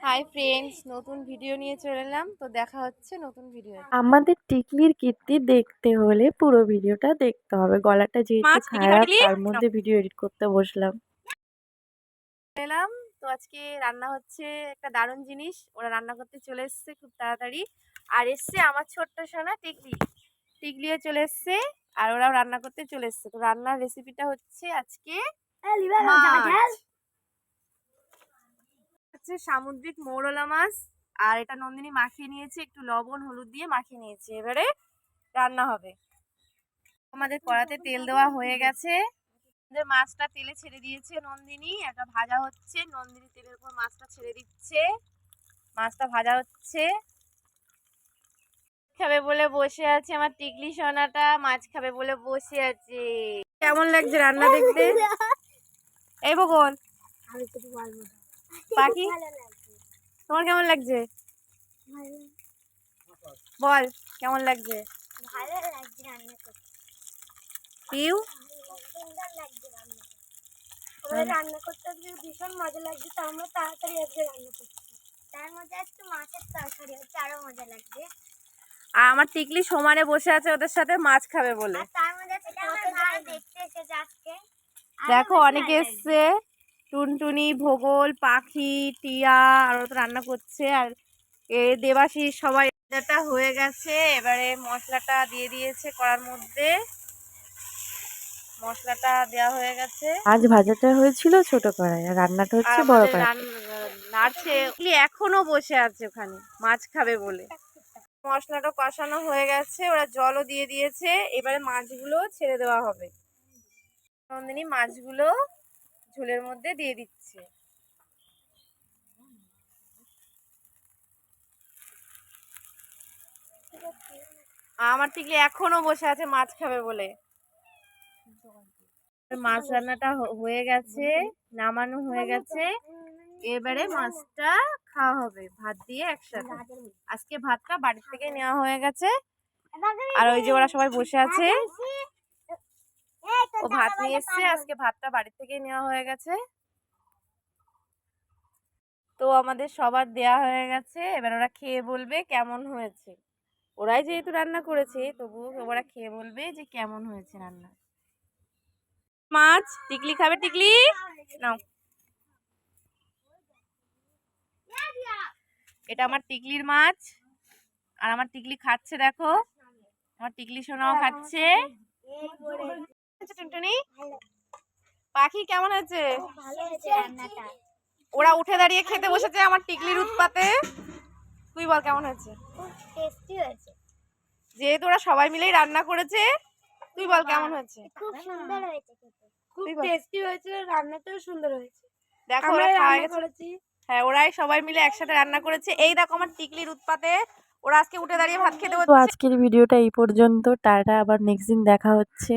Hi friends, নতুন video নিয়ে চলে এলাম। তো দেখা হচ্ছে নতুন ভিডিও। আমাদের টিকলির কীর্তি দেখতে হলে পুরো ভিডিওটা দেখতে হবে। গলাটা যেহেতু মাছ কি খারাপ খাবি? তার মধ্যে ভিডিও এডিট করতে বসলাম। এলাম তো আজকে রান্না হচ্ছে একটা দারুণ জিনিস। ওরা রান্না করতে চলে এসছে খুব তাড়াতাড়ি। আর এসছে আমার ছোট্ট সোনা টিকলিও চলে এসছে। আর ওরাও রান্না করতে চলে এসছে। তো রান্নার রেসিপিটা হচ্ছে আজকে মাছ হচ্ছে সামুদ্রিক মৌরলা মাছ। আর এটা নন্দিনী মাখিয়ে নিয়েছে, একটু লবণ হলুদ দিয়ে মাখিয়ে নিয়েছে। এবারে রান্না হবে। আমাদের কড়াতে তেল দেওয়া হয়ে গেছে। আমাদের মাছটা তেলে ছেড়ে দিয়েছে নন্দিনী। একটা ভাজা হচ্ছে, নন্দিনী তেলের উপর মাছটা ছেড়ে দিচ্ছে, মাছটা ভাজা হচ্ছে। খাবে বলে বসে আছে আমার টিকলি সোনাটা, মাছ খাবে বলে বসে আছে। কেমন লাগছে রান্না দেখতে? এই বগল পাখি, তোমার কেমন লাগছে? বল কেমন লাগছে? ভালো লাগছে রান্না করতে। পিউ রান্না করতে ভীষণ মজা লাগছে, তো আমরা তাড়াতাড়ি আজকে রান্না করছি। তার মধ্যে একটু মাছের তরকারি হচ্ছে, আরো মজা লাগছে। আর আমার টিকলি সমানে বসে আছে ওদের সাথে মাছ খাবে বলে। আর তার মধ্যে ভাই দেখতে এসেছে আজকে। দেখো অনেকে এসছে, টুনটুনি, ভূগোল, পাখি, টিয়া, আর ওরা তো রান্না করছে। আর দেবাশিস সবাই এটা হয়ে গেছে। এবারে মশলাটা দিয়ে দিয়েছে কড়ার মধ্যে, মশলাটা দেওয়া হয়ে গেছে। আজ ভাজাটা হয়েছিল ছোট কড়াই আর রান্নাটা আর হচ্ছে বড় আমাদের কড়াই। নাড়ছে, এখনো বসে আছে ওখানে মাছ খাবে বলে। মশলাটা কষানো হয়ে গেছে, ওরা জলও দিয়ে দিয়েছে। এবারে মাছগুলো ছেড়ে দেওয়া হবে। নন্দিনী মাছগুলো ঝোলের মধ্যে দিয়ে দিচ্ছে। আমার টিকলি এখনো বসে আছে মাছ খাবে বলে। মাছ রান্নাটা হয়ে গেছে, নামানো হয়ে গেছে। এবারে মাছটা খাওয়া হবে ভাত দিয়ে একসাথে। আজকে ভাতটা বাড়ি থেকে নেওয়া হয়ে গেছে। আর ওই যে ওরা সবাই বসে আছে, ও ভাত নিয়ে এসছে। আজকে ভাতটা বাড়ি থেকে নেওয়া হয়ে গেছে। তো আমাদের সবার দেয়া হয়ে গেছে। এবার ওরা খেয়ে বলবে কেমন হয়েছে। ওরাই যেহেতু রান্না করেছে, তবুও ওরা খেয়ে বলবে যে কেমন হয়েছে রান্না। মাছ টিকলি খাবে, টিকলি নাও। এটা আমার টিকলির মাছ, আর আমার টিকলি খাচ্ছে। দেখো আমার টিকলি সোনাও খাচ্ছে। টুনটুনি পাখি কেমন হয়েছে? ভালো হয়েছে রান্নাটা। ওরা উঠে দাঁড়িয়ে খেতে বসেছে আমার টিকলির উৎপাতে। তুই বল কেমন হয়েছে? খুব টেস্টি হয়েছে। যেহেতু ওরা সবাই মিলেই রান্না করেছে, তুই বল কেমন হয়েছে? খুব সুন্দর হয়েছে খেতে। খুব টেস্টি হয়েছে, রান্নাটাও সুন্দর হয়েছে। দেখো ওরা খাওয়া গেছে। হ্যাঁ, ওরাই সবাই মিলে একসাথে রান্না করেছে। এই দেখো আমার টিকলির উৎপাতে ওরা আজকে উঠে দাঁড়িয়ে ভাত খেতে তো হচ্ছে। আজকের ভিডিওটা এই পর্যন্ত। টাটা, আবার নেক্সট দিন দেখা হচ্ছে।